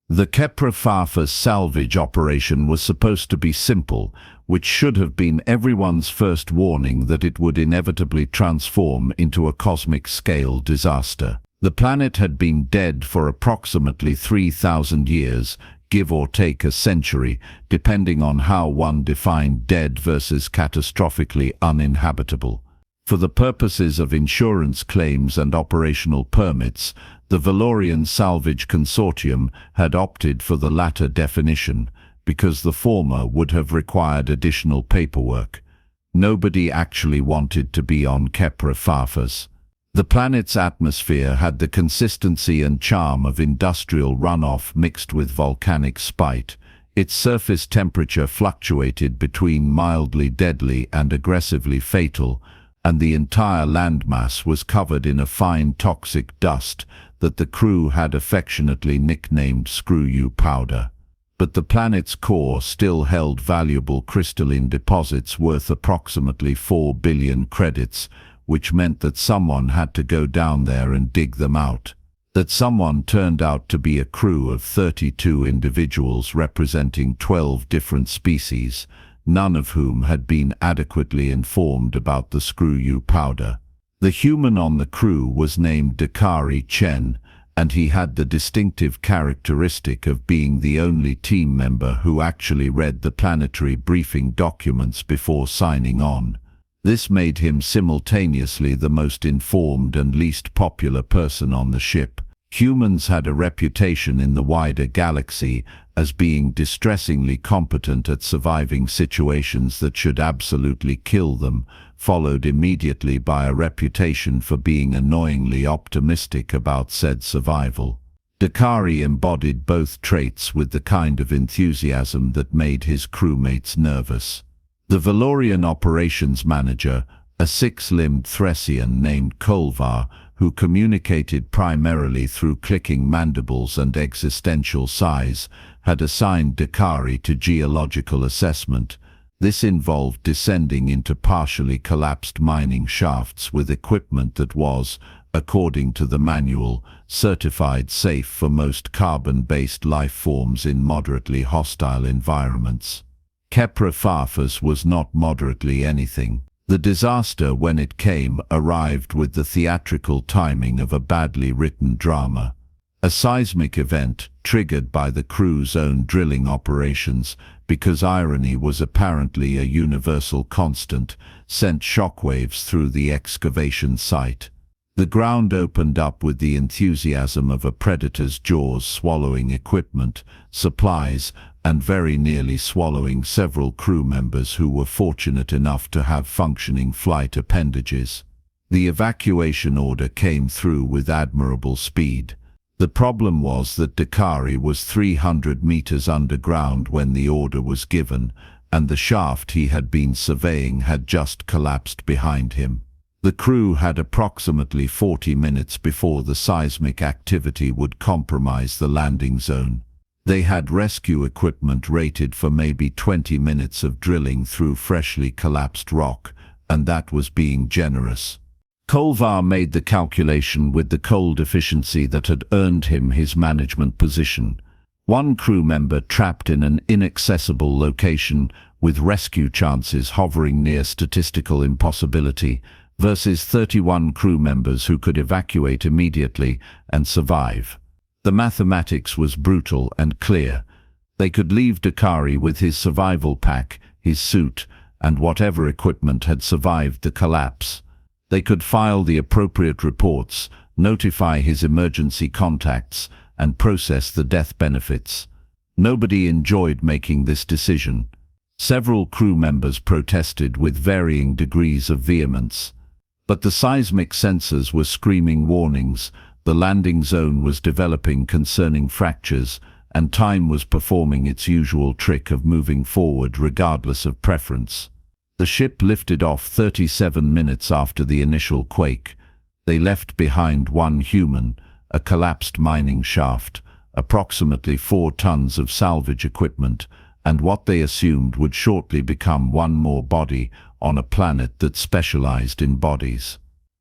The Khepra-VII salvage operation was supposed to be simple, which should have been everyone's first warning that it would inevitably transform into a cosmic-scale disaster. The planet had been dead for approximately 3,000 years, give or take a century, depending on how one defined dead versus catastrophically uninhabitable. For the purposes of insurance claims and operational permits, the Valorian Salvage Consortium had opted for the latter definition, because the former would have required additional paperwork. Nobody actually wanted to be on Khepra-VII. The planet's atmosphere had the consistency and charm of industrial runoff mixed with volcanic spite. Its surface temperature fluctuated between mildly deadly and aggressively fatal, and the entire landmass was covered in a fine toxic dust that the crew had affectionately nicknamed screw-you powder. But the planet's core still held valuable crystalline deposits worth approximately 4 billion credits, which meant that someone had to go down there and dig them out. That someone turned out to be a crew of 32 individuals representing 12 different species, none of whom had been adequately informed about the screw-you powder. The human on the crew was named Dakari Chen, and he had the distinctive characteristic of being the only team member who actually read the planetary briefing documents before signing on. This made him simultaneously the most informed and least popular person on the ship. Humans had a reputation in the wider galaxy as being distressingly competent at surviving situations that should absolutely kill them, followed immediately by a reputation for being annoyingly optimistic about said survival. Dakari embodied both traits with the kind of enthusiasm that made his crewmates nervous. The Valorian operations manager, a six-limbed Thracian named Kolvar, who communicated primarily through clicking mandibles and existential sighs, had assigned Dakari to geological assessment. This involved descending into partially collapsed mining shafts with equipment that was, according to the manual, certified safe for most carbon-based life forms in moderately hostile environments. Khepra-VII was not moderately anything. The disaster, when it came, arrived with the theatrical timing of a badly written drama. A seismic event, triggered by the crew's own drilling operations, because irony was apparently a universal constant, sent shockwaves through the excavation site. The ground opened up with the enthusiasm of a predator's jaws swallowing equipment, supplies, and very nearly swallowing several crew members who were fortunate enough to have functioning flight appendages. The evacuation order came through with admirable speed. The problem was that Dakari was 300 meters underground when the order was given, and the shaft he had been surveying had just collapsed behind him. The crew had approximately 40 minutes before the seismic activity would compromise the landing zone. They had rescue equipment rated for maybe 20 minutes of drilling through freshly collapsed rock, and that was being generous. Kolvar made the calculation with the cold efficiency that had earned him his management position. One crew member trapped in an inaccessible location with rescue chances hovering near statistical impossibility versus 31 crew members who could evacuate immediately and survive. The mathematics was brutal and clear. They could leave Dakari with his survival pack, his suit, and whatever equipment had survived the collapse. They could file the appropriate reports, notify his emergency contacts, and process the death benefits. Nobody enjoyed making this decision. Several crew members protested with varying degrees of vehemence. But the seismic sensors were screaming warnings. The landing zone was developing concerning fractures, and time was performing its usual trick of moving forward regardless of preference. The ship lifted off 37 minutes after the initial quake. They left behind one human, a collapsed mining shaft, approximately 4 tons of salvage equipment, and what they assumed would shortly become one more body on a planet that specialized in bodies.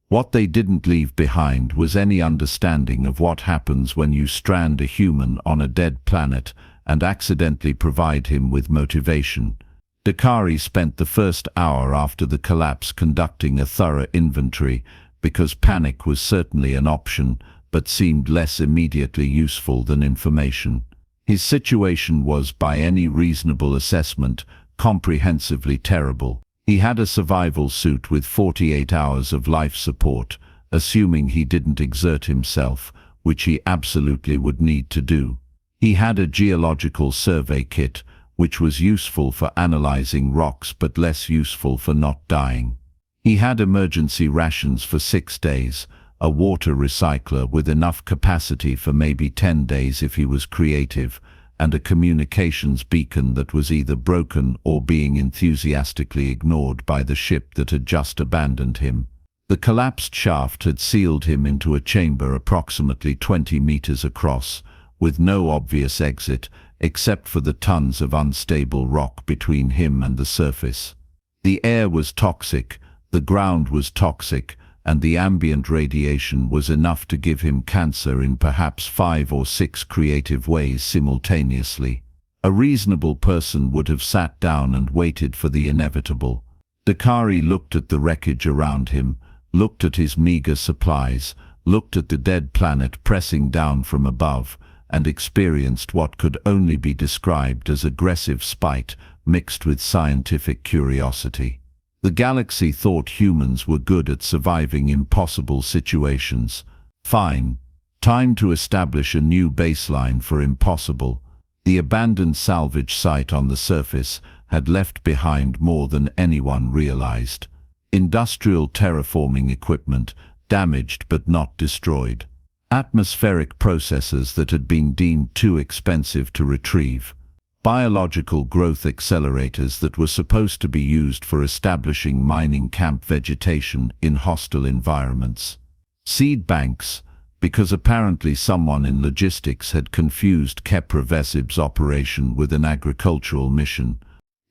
What they didn't leave behind was any understanding of what happens when you strand a human on a dead planet and accidentally provide him with motivation. Dakari spent the first hour after the collapse conducting a thorough inventory, because panic was certainly an option, but seemed less immediately useful than information. His situation was, by any reasonable assessment, comprehensively terrible. He had a survival suit with 48 hours of life support, assuming he didn't exert himself, which he absolutely would need to do. He had a geological survey kit, which was useful for analyzing rocks but less useful for not dying. He had emergency rations for 6 days, a water recycler with enough capacity for maybe 10 days if he was creative, and a communications beacon that was either broken or being enthusiastically ignored by the ship that had just abandoned him. The collapsed shaft had sealed him into a chamber approximately 20 meters across, with no obvious exit except for the tons of unstable rock between him and the surface. The air was toxic, the ground was toxic, and the ambient radiation was enough to give him cancer in perhaps 5 or 6 creative ways simultaneously. A reasonable person would have sat down and waited for the inevitable. Dakari looked at the wreckage around him, looked at his meager supplies, looked at the dead planet pressing down from above, and experienced what could only be described as aggressive spite mixed with scientific curiosity. The galaxy thought humans were good at surviving impossible situations. Fine. Time to establish a new baseline for impossible. The abandoned salvage site on the surface had left behind more than anyone realized. Industrial terraforming equipment, damaged but not destroyed. Atmospheric processes that had been deemed too expensive to retrieve. Biological growth accelerators that were supposed to be used for establishing mining camp vegetation in hostile environments. Seed banks, because apparently someone in logistics had confused Khepra-VII's operation with an agricultural mission.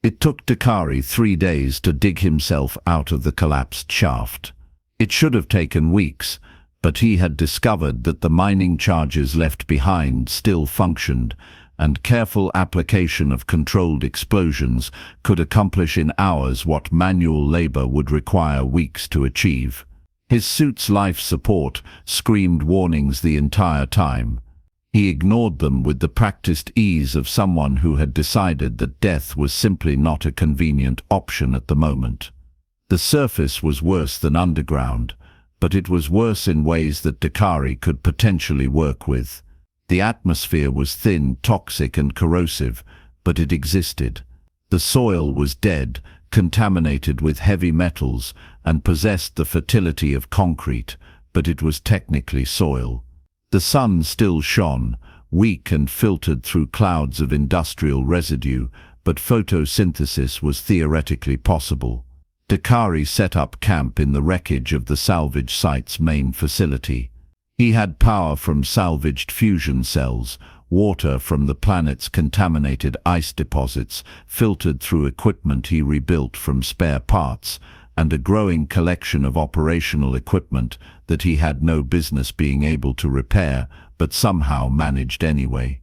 It took Dakari 3 days to dig himself out of the collapsed shaft. It should have taken weeks, but he had discovered that the mining charges left behind still functioned, and careful application of controlled explosions could accomplish in hours what manual labor would require weeks to achieve. His suit's life support screamed warnings the entire time. He ignored them with the practiced ease of someone who had decided that death was simply not a convenient option at the moment. The surface was worse than underground, but it was worse in ways that Dakari could potentially work with. The atmosphere was thin, toxic and corrosive, but it existed. The soil was dead, contaminated with heavy metals, and possessed the fertility of concrete, but it was technically soil. The sun still shone, weak and filtered through clouds of industrial residue, but photosynthesis was theoretically possible. Dakari set up camp in the wreckage of the salvage site's main facility. He had power from salvaged fusion cells, water from the planet's contaminated ice deposits, filtered through equipment he rebuilt from spare parts, and a growing collection of operational equipment that he had no business being able to repair, but somehow managed anyway.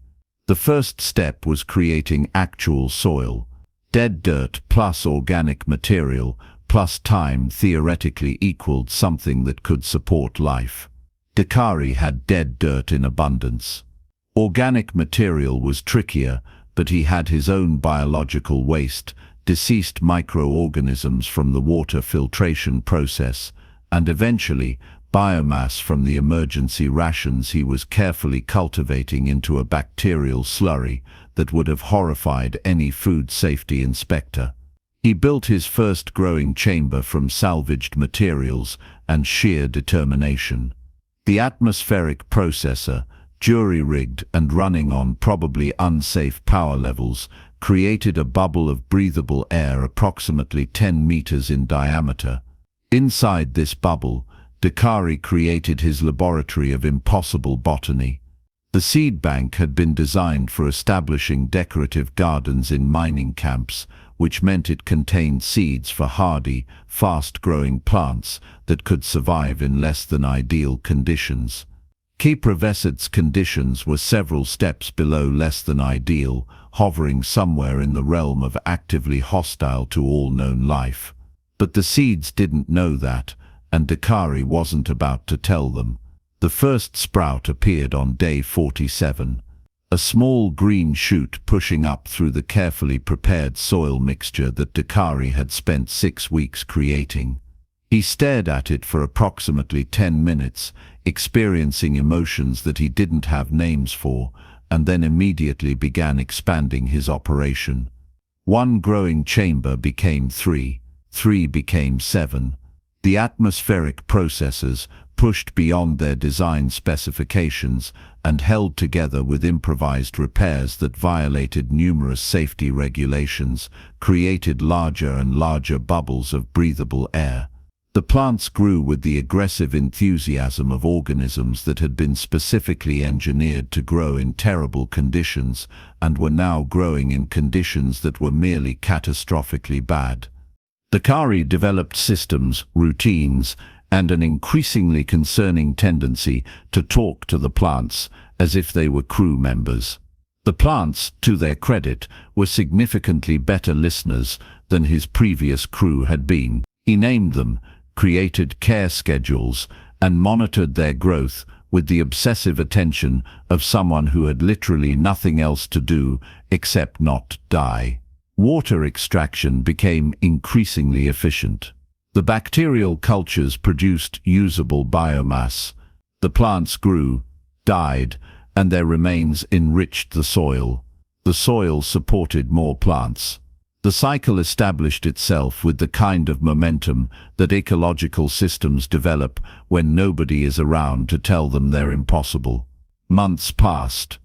The first step was creating actual soil. Dead dirt plus organic material plus time theoretically equaled something that could support life. Dakari had dead dirt in abundance. Organic material was trickier, but he had his own biological waste, deceased microorganisms from the water filtration process, and eventually biomass from the emergency rations he was carefully cultivating into a bacterial slurry that would have horrified any food safety inspector. He built his first growing chamber from salvaged materials and sheer determination. The atmospheric processor, jury-rigged and running on probably unsafe power levels, created a bubble of breathable air approximately 10 meters in diameter. Inside this bubble, Dakari created his laboratory of impossible botany. The seed bank had been designed for establishing decorative gardens in mining camps, which meant it contained seeds for hardy, fast-growing plants that could survive in less than ideal conditions. Khepra-VII's conditions were several steps below less than ideal, hovering somewhere in the realm of actively hostile to all known life. But the seeds didn't know that, and Dakari wasn't about to tell them. The first sprout appeared on day 47. A small green shoot pushing up through the carefully prepared soil mixture that Dakari had spent 6 weeks creating. He stared at it for approximately 10 minutes, experiencing emotions that he didn't have names for, and then immediately began expanding his operation. 1 growing chamber became 3, 3 became 7. The atmospheric processes, pushed beyond their design specifications and held together with improvised repairs that violated numerous safety regulations, created larger and larger bubbles of breathable air. The plants grew with the aggressive enthusiasm of organisms that had been specifically engineered to grow in terrible conditions and were now growing in conditions that were merely catastrophically bad. Dakari developed systems, routines, and an increasingly concerning tendency to talk to the plants as if they were crew members. The plants, to their credit, were significantly better listeners than his previous crew had been. He named them, created care schedules, and monitored their growth with the obsessive attention of someone who had literally nothing else to do except not die. Water extraction became increasingly efficient. The bacterial cultures produced usable biomass. The plants grew, died, and their remains enriched the soil. The soil supported more plants. The cycle established itself with the kind of momentum that ecological systems develop when nobody is around to tell them they're impossible. Months passed.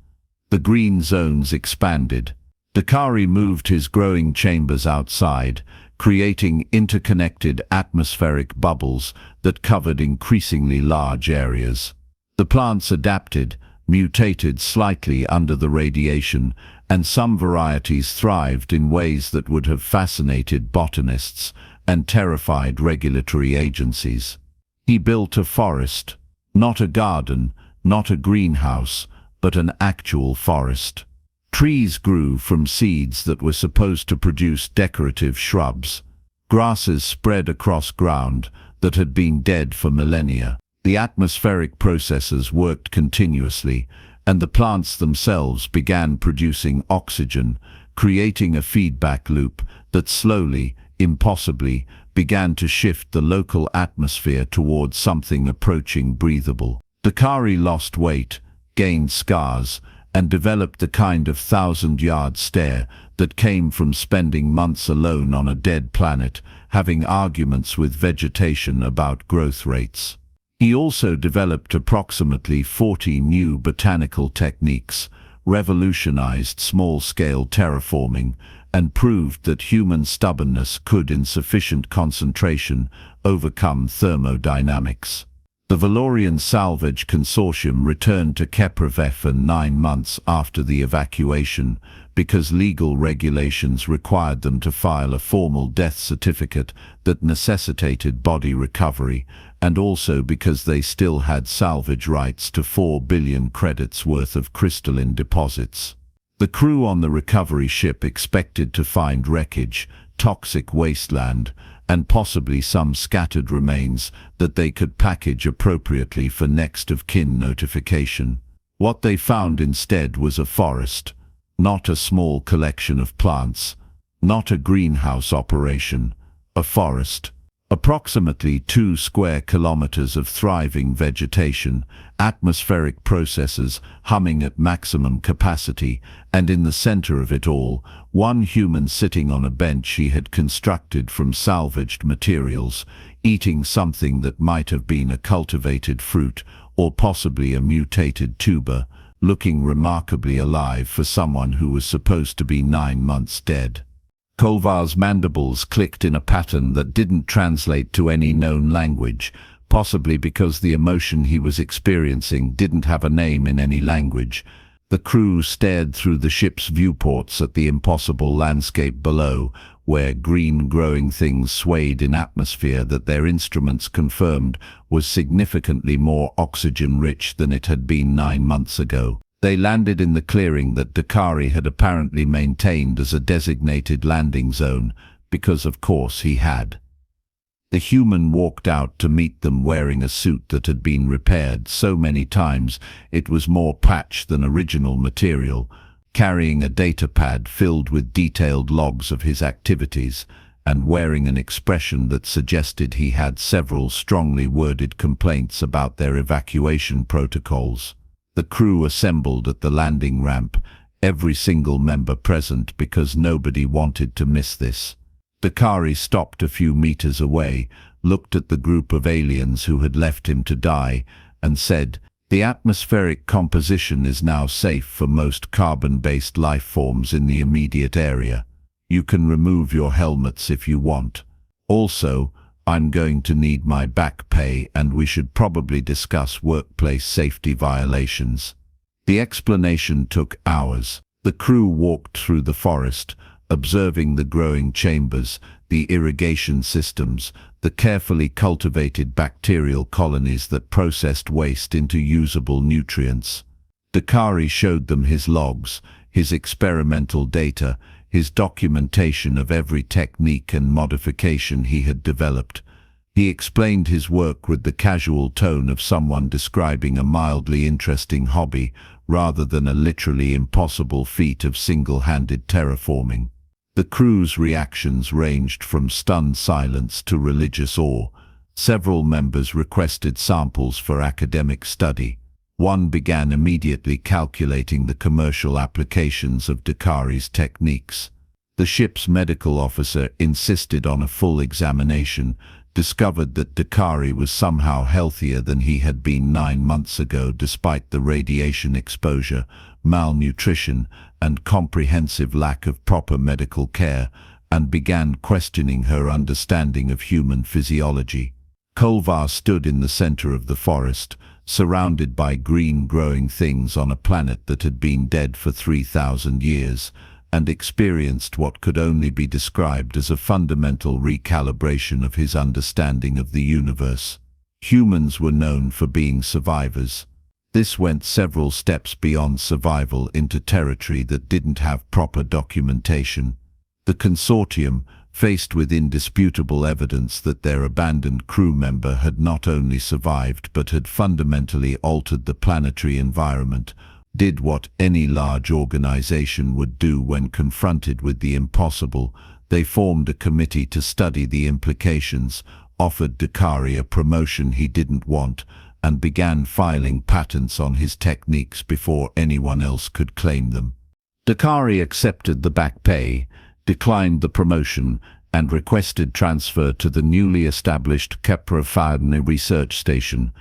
The green zones expanded. Dakari moved his growing chambers outside, creating interconnected atmospheric bubbles that covered increasingly large areas. The plants adapted, mutated slightly under the radiation, and some varieties thrived in ways that would have fascinated botanists and terrified regulatory agencies. He built a forest, not a garden, not a greenhouse, but an actual forest. Trees grew from seeds that were supposed to produce decorative shrubs. Grasses spread across ground that had been dead for millennia. The atmospheric processes worked continuously, and the plants themselves began producing oxygen, creating a feedback loop that slowly, impossibly, began to shift the local atmosphere towards something approaching breathable. Dakari lost weight, gained scars, and developed the kind of 1,000-yard stare that came from spending months alone on a dead planet, having arguments with vegetation about growth rates. He also developed approximately 40 new botanical techniques, revolutionized small-scale terraforming, and proved that human stubbornness could, in sufficient concentration, overcome thermodynamics. The Valorian Salvage Consortium returned to Khepra-VII 9 months after the evacuation because legal regulations required them to file a formal death certificate that necessitated body recovery, and also because they still had salvage rights to 4 billion credits worth of crystalline deposits. The crew on the recovery ship expected to find wreckage, toxic wasteland, and possibly some scattered remains that they could package appropriately for next of kin notification. What they found instead was a forest, not a small collection of plants, not a greenhouse operation, a forest. Approximately 2 square kilometers of thriving vegetation, atmospheric processes humming at maximum capacity, and in the center of it all, one human sitting on a bench he had constructed from salvaged materials, eating something that might have been a cultivated fruit or possibly a mutated tuber, looking remarkably alive for someone who was supposed to be 9 months dead. Kolvar's mandibles clicked in a pattern that didn't translate to any known language, possibly because the emotion he was experiencing didn't have a name in any language. The crew stared through the ship's viewports at the impossible landscape below, where green growing things swayed in atmosphere that their instruments confirmed was significantly more oxygen-rich than it had been 9 months ago. They landed in the clearing that Dakari had apparently maintained as a designated landing zone, because of course he had. The human walked out to meet them wearing a suit that had been repaired so many times it was more patch than original material, carrying a datapad filled with detailed logs of his activities, and wearing an expression that suggested he had several strongly worded complaints about their evacuation protocols. The crew assembled at the landing ramp, every single member present because nobody wanted to miss this. Dakari stopped a few meters away, looked at the group of aliens who had left him to die, and said, "The atmospheric composition is now safe for most carbon-based life forms in the immediate area. You can remove your helmets if you want. Also, I'm going to need my back pay and we should probably discuss workplace safety violations." The explanation took hours. The crew walked through the forest, observing the growing chambers, the irrigation systems, the carefully cultivated bacterial colonies that processed waste into usable nutrients. Dakari showed them his logs, his experimental data, his documentation of every technique and modification he had developed. He explained his work with the casual tone of someone describing a mildly interesting hobby, rather than a literally impossible feat of single-handed terraforming. The crew's reactions ranged from stunned silence to religious awe. Several members requested samples for academic study. One began immediately calculating the commercial applications of Dakari's techniques. The ship's medical officer insisted on a full examination, discovered that Dakari was somehow healthier than he had been 9 months ago despite the radiation exposure, malnutrition, and comprehensive lack of proper medical care, and began questioning her understanding of human physiology. Khepra stood in the center of the forest, surrounded by green growing things on a planet that had been dead for 3,000 years, and experienced what could only be described as a fundamental recalibration of his understanding of the universe. Humans were known for being survivors. This went several steps beyond survival into territory that didn't have proper documentation. The consortium, faced with indisputable evidence that their abandoned crew member had not only survived but had fundamentally altered the planetary environment, did what any large organization would do when confronted with the impossible. They formed a committee to study the implications, offered Dakari a promotion he didn't want, and began filing patents on his techniques before anyone else could claim them. Dakari accepted the back pay, declined the promotion, and requested transfer to the newly established Khepra-VII research station,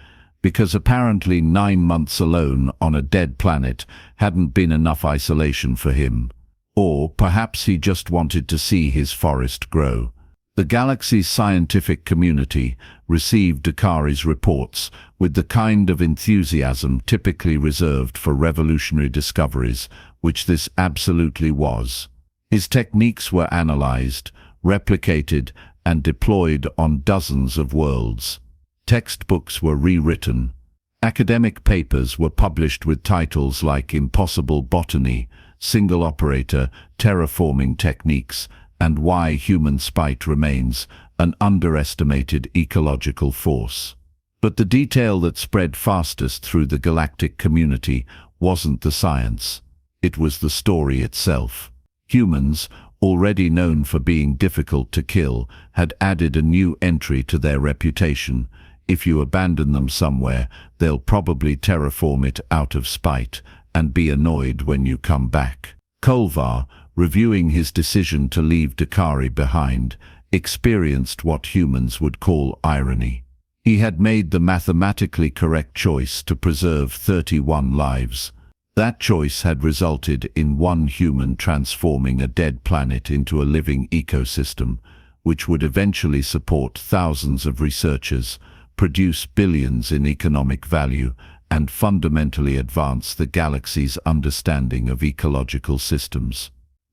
because apparently 9 months alone on a dead planet hadn't been enough isolation for him. Or perhaps he just wanted to see his forest grow. The galaxy's scientific community received Dakari's reports with the kind of enthusiasm typically reserved for revolutionary discoveries, which this absolutely was. His techniques were analyzed, replicated, and deployed on dozens of worlds. Textbooks were rewritten. Academic papers were published with titles like Impossible Botany, Single Operator, Terraforming Techniques, and Why Human Spite Remains an Underestimated Ecological Force. But the detail that spread fastest through the galactic community wasn't the science. It was the story itself. Humans, already known for being difficult to kill, had added a new entry to their reputation. If you abandon them somewhere, they'll probably terraform it out of spite and be annoyed when you come back. Khepra, reviewing his decision to leave Dakari behind, experienced what humans would call irony. He had made the mathematically correct choice to preserve 31 lives. That choice had resulted in one human transforming a dead planet into a living ecosystem, which would eventually support thousands of researchers, produce billions in economic value, and fundamentally advance the galaxy's understanding of ecological systems.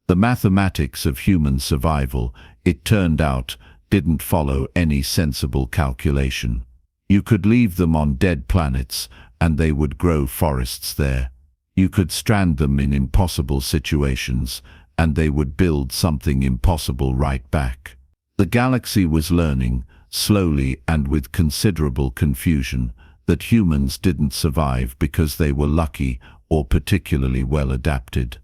The mathematics of human survival, it turned out, didn't follow any sensible calculation. You could leave them on dead planets, and they would grow forests there. You could strand them in impossible situations, and they would build something impossible right back. The galaxy was learning, slowly and with considerable confusion, that humans didn't survive because they were lucky or particularly well adapted.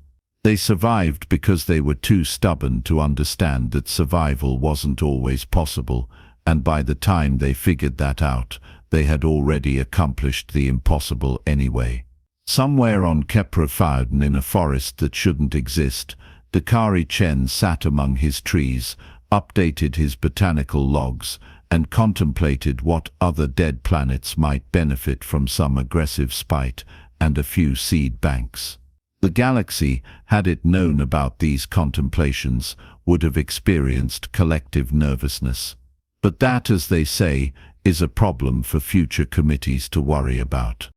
They survived because they were too stubborn to understand that survival wasn't always possible, and by the time they figured that out, they had already accomplished the impossible anyway. Somewhere on Khepra-VII, in a forest that shouldn't exist, Dakari Chen sat among his trees, updated his botanical logs, and contemplated what other dead planets might benefit from some aggressive spite and a few seed banks. The galaxy, had it known about these contemplations, would have experienced collective nervousness. But that, as they say, is a problem for future committees to worry about.